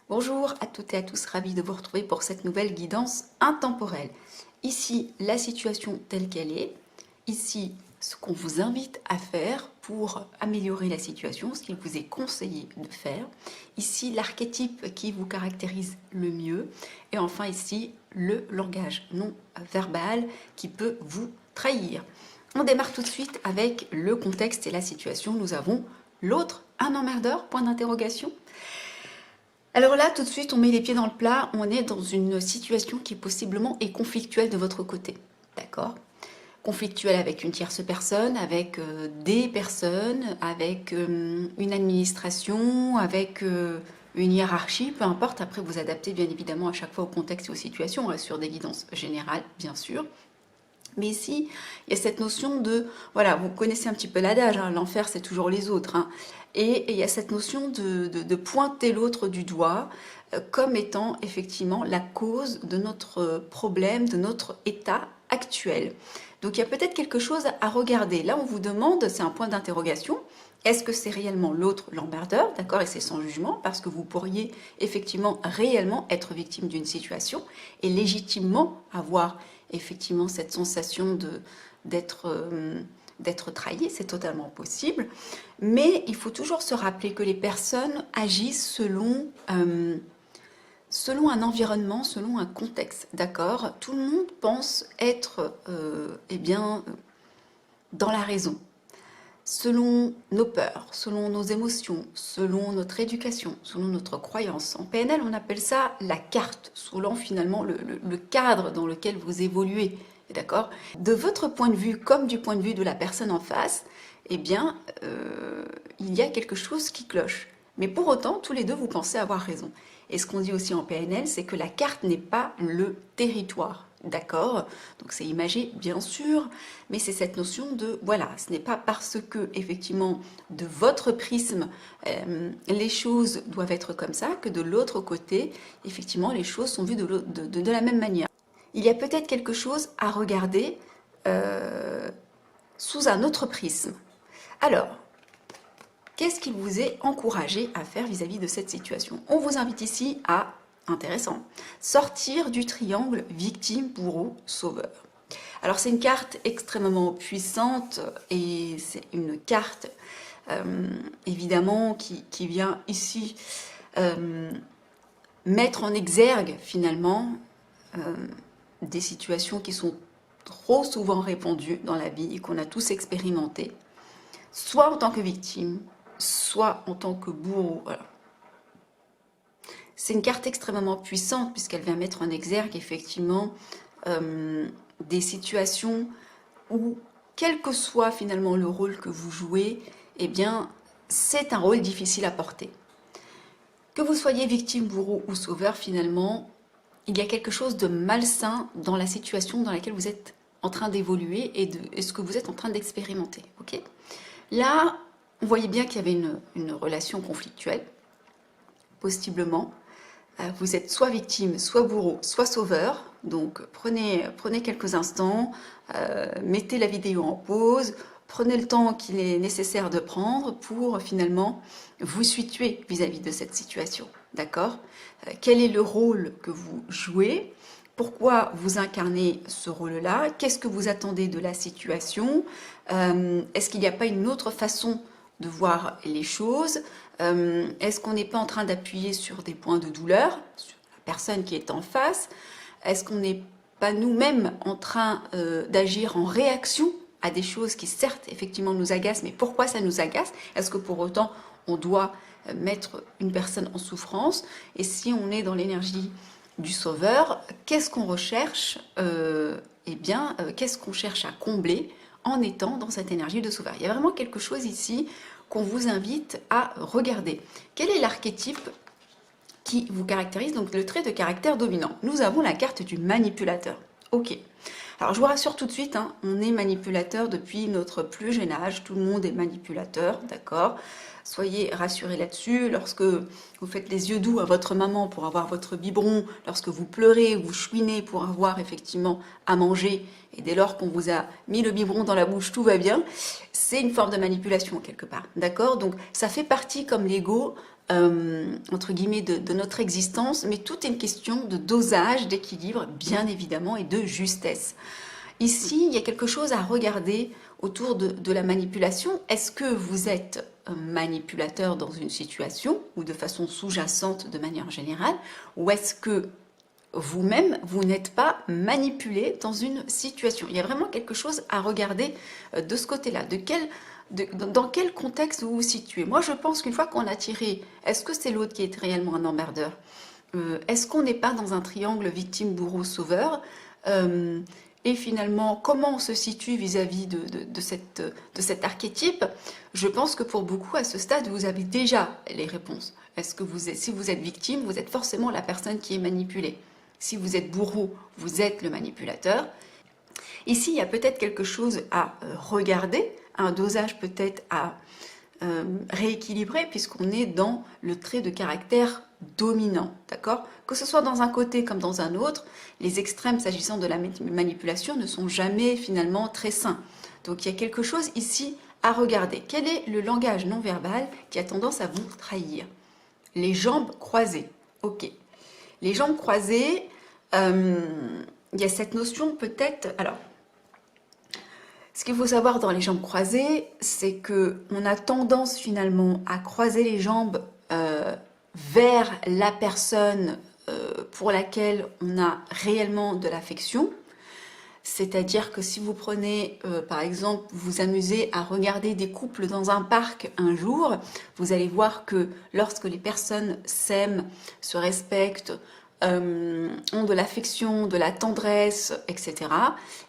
Bonjour à toutes et à tous, ravi de vous retrouver pour cette nouvelle guidance intemporelle. Ici, la situation telle qu'elle est. Ici, ce qu'on vous invite à faire pour améliorer la situation, ce qu'il vous est conseillé de faire. Ici, l'archétype qui vous caractérise le mieux. Et enfin ici, le langage non verbal qui peut vous trahir. On démarre tout de suite avec le contexte et la situation. Nous avons l'autre, un emmerdeur, point d'interrogation. Alors là, tout de suite, on met les pieds dans le plat, on est dans une situation qui possiblement est conflictuelle de votre côté, d'accord? Conflictuelle avec une tierce personne, avec des personnes, avec une administration, avec une hiérarchie, peu importe, après vous adaptez bien évidemment à chaque fois au contexte et aux situations, on reste sur des guidances générales, bien sûr. Mais ici, il y a cette notion de, voilà, vous connaissez un petit peu l'adage, hein, l'enfer c'est toujours les autres. Hein, et il y a cette notion de pointer l'autre du doigt comme étant effectivement la cause de notre problème, de notre état actuel. Donc il y a peut-être quelque chose à regarder. Là, on vous demande, c'est un point d'interrogation, est-ce que c'est réellement l'autre l'emmerdeur, d'accord, et c'est sans jugement, parce que vous pourriez effectivement réellement être victime d'une situation et légitimement avoir effectivement cette sensation d'être trahi, c'est totalement possible. Mais il faut toujours se rappeler que les personnes agissent selon un environnement, selon un contexte, d'accord? Tout le monde pense être eh bien, dans la raison, selon nos peurs, selon nos émotions, selon notre éducation, selon notre croyance. En PNL, on appelle ça la carte, selon finalement le cadre dans lequel vous évoluez, d'accord? De votre point de vue, comme du point de vue de la personne en face, eh bien, il y a quelque chose qui cloche. Mais pour autant, tous les deux, vous pensez avoir raison. Et ce qu'on dit aussi en PNL, c'est que la carte n'est pas le territoire. D'accord? Donc c'est imagé, bien sûr, mais c'est cette notion de, voilà, ce n'est pas parce que, effectivement, de votre prisme, les choses doivent être comme ça, que de l'autre côté, effectivement, les choses sont vues de la même manière. Il y a peut-être quelque chose à regarder sous un autre prisme. Alors, qu'est-ce qui vous est encouragé à faire vis-à-vis de cette situation? On vous invite ici à, intéressant, sortir du triangle victime, bourreau, sauveur. Alors c'est une carte extrêmement puissante et c'est une carte évidemment qui vient ici mettre en exergue finalement des situations qui sont trop souvent répandues dans la vie et qu'on a tous expérimenté, soit en tant que victime, soit en tant que bourreau. Voilà. C'est une carte extrêmement puissante puisqu'elle vient mettre en exergue effectivement des situations où, quel que soit finalement le rôle que vous jouez, eh bien, c'est un rôle difficile à porter. Que vous soyez victime, bourreau ou sauveur, finalement, il y a quelque chose de malsain dans la situation dans laquelle vous êtes en train d'évoluer et ce que vous êtes en train d'expérimenter. Okay, là, on voyait bien qu'il y avait une relation conflictuelle, possiblement. Vous êtes soit victime, soit bourreau, soit sauveur. Donc prenez quelques instants, mettez la vidéo en pause, prenez le temps qu'il est nécessaire de prendre pour finalement vous situer vis-à-vis de cette situation. D'accord? Quel est le rôle que vous jouez? Pourquoi vous incarnez ce rôle-là? Qu'est-ce que vous attendez de la situation? Est-ce qu'il n'y a pas une autre façon de voir les choses? Est-ce qu'on n'est pas en train d'appuyer sur des points de douleur, sur la personne qui est en face? Est-ce qu'on n'est pas nous-mêmes en train d'agir en réaction à des choses qui certes effectivement nous agacent, mais pourquoi ça nous agace? Est-ce que pour autant on doit mettre une personne en souffrance? Et si on est dans l'énergie du sauveur, qu'est-ce qu'on recherche? Eh bien, qu'est-ce qu'on cherche à combler en étant dans cette énergie de sauveur? Il y a vraiment quelque chose ici qu'on vous invite à regarder. Quel est l'archétype qui vous caractérise? Donc le trait de caractère dominant. Nous avons la carte du manipulateur. Ok. Alors je vous rassure tout de suite, hein, on est manipulateur depuis notre plus jeune âge. Tout le monde est manipulateur, d'accord? Soyez rassurés là-dessus. Lorsque vous faites les yeux doux à votre maman pour avoir votre biberon, lorsque vous pleurez, vous chouinez pour avoir effectivement à manger, et dès lors qu'on vous a mis le biberon dans la bouche, tout va bien, c'est une forme de manipulation quelque part, d'accord? Donc ça fait partie comme l'ego entre guillemets, de notre existence, mais tout est une question de dosage, d'équilibre, bien évidemment, et de justesse. Ici, il y a quelque chose à regarder autour de la manipulation. Est-ce que vous êtes un manipulateur dans une situation, ou de façon sous-jacente de manière générale, ou est-ce que vous-même, vous n'êtes pas manipulé dans une situation? Il y a vraiment quelque chose à regarder de ce côté-là. Dans quel contexte vous vous situez? Moi, je pense qu'une fois qu'on a tiré, est-ce que c'est l'autre qui est réellement un emmerdeur? Est-ce qu'on n'est pas dans un triangle victime, bourreau, sauveur? Et finalement, comment on se situe vis-à-vis de cet archétype? Je pense que pour beaucoup, à ce stade, vous avez déjà les réponses. Est-ce que si vous êtes victime, vous êtes forcément la personne qui est manipulée. Si vous êtes bourreau, vous êtes le manipulateur. Ici, il y a peut-être quelque chose à regarder, un dosage peut-être à rééquilibrer, puisqu'on est dans le trait de caractère dominant, d'accord? Que ce soit dans un côté comme dans un autre, les extrêmes s'agissant de la manipulation ne sont jamais finalement très sains. Donc il y a quelque chose ici à regarder. Quel est le langage non verbal qui a tendance à vous trahir? Les jambes croisées, ok. Les jambes croisées, il y a cette notion peut-être... Alors, ce qu'il faut savoir dans les jambes croisées, c'est qu'on a tendance finalement à croiser les jambes vers la personne pour laquelle on a réellement de l'affection. C'est-à-dire que si vous prenez, par exemple, vous vous amusez à regarder des couples dans un parc un jour, vous allez voir que lorsque les personnes s'aiment, se respectent, ont de l'affection, de la tendresse, etc.,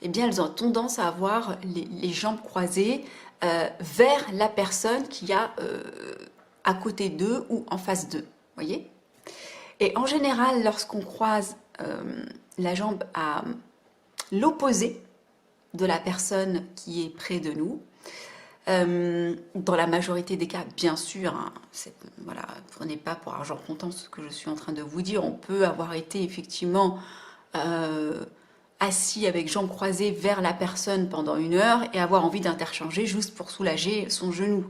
eh bien, elles ont tendance à avoir les jambes croisées vers la personne qui a à côté d'eux ou en face d'eux. Voyez? Et en général, lorsqu'on croise la jambe à l'opposé de la personne qui est près de nous, dans la majorité des cas, bien sûr, hein, voilà, prenez pas pour argent comptant ce que je suis en train de vous dire. On peut avoir été effectivement assis avec jambes croisées vers la personne pendant 1 heure et avoir envie d'interchanger juste pour soulager son genou.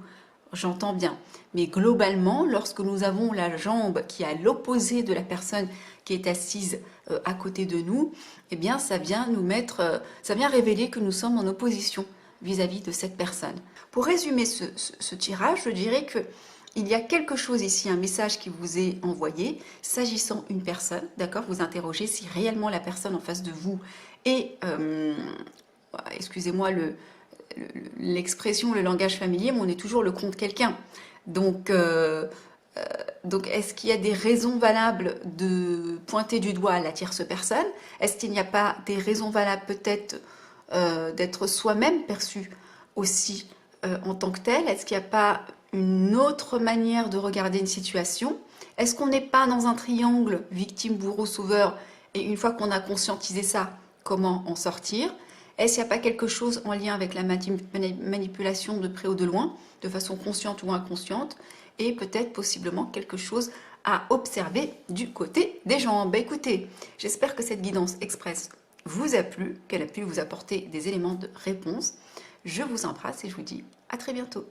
J'entends bien. Mais globalement, lorsque nous avons la jambe qui est à l'opposé de la personne qui est assise à côté de nous, eh bien, ça vient nous mettre, ça vient révéler que nous sommes en opposition vis-à-vis de cette personne. Pour résumer ce tirage, je dirais qu'il y a quelque chose ici, un message qui vous est envoyé s'agissant d'une personne, d'accord? Vous interrogez si réellement la personne en face de vous est, excusez-moi l'expression, le langage familier, mais on est toujours le contre quelqu'un. Donc est-ce qu'il y a des raisons valables de pointer du doigt la tierce personne? Est-ce qu'il n'y a pas des raisons valables peut-être d'être soi-même perçu aussi en tant que tel? Est-ce qu'il n'y a pas une autre manière de regarder une situation? Est-ce qu'on n'est pas dans un triangle victime, bourreau, sauveur? Et une fois qu'on a conscientisé ça, comment en sortir? Est-ce qu'il n'y a pas quelque chose en lien avec la manipulation de près ou de loin, de façon consciente ou inconsciente? Et peut-être possiblement quelque chose à observer du côté des jambes. Écoutez, j'espère que cette guidance express vous a plu, qu'elle a pu vous apporter des éléments de réponse. Je vous embrasse et je vous dis à très bientôt.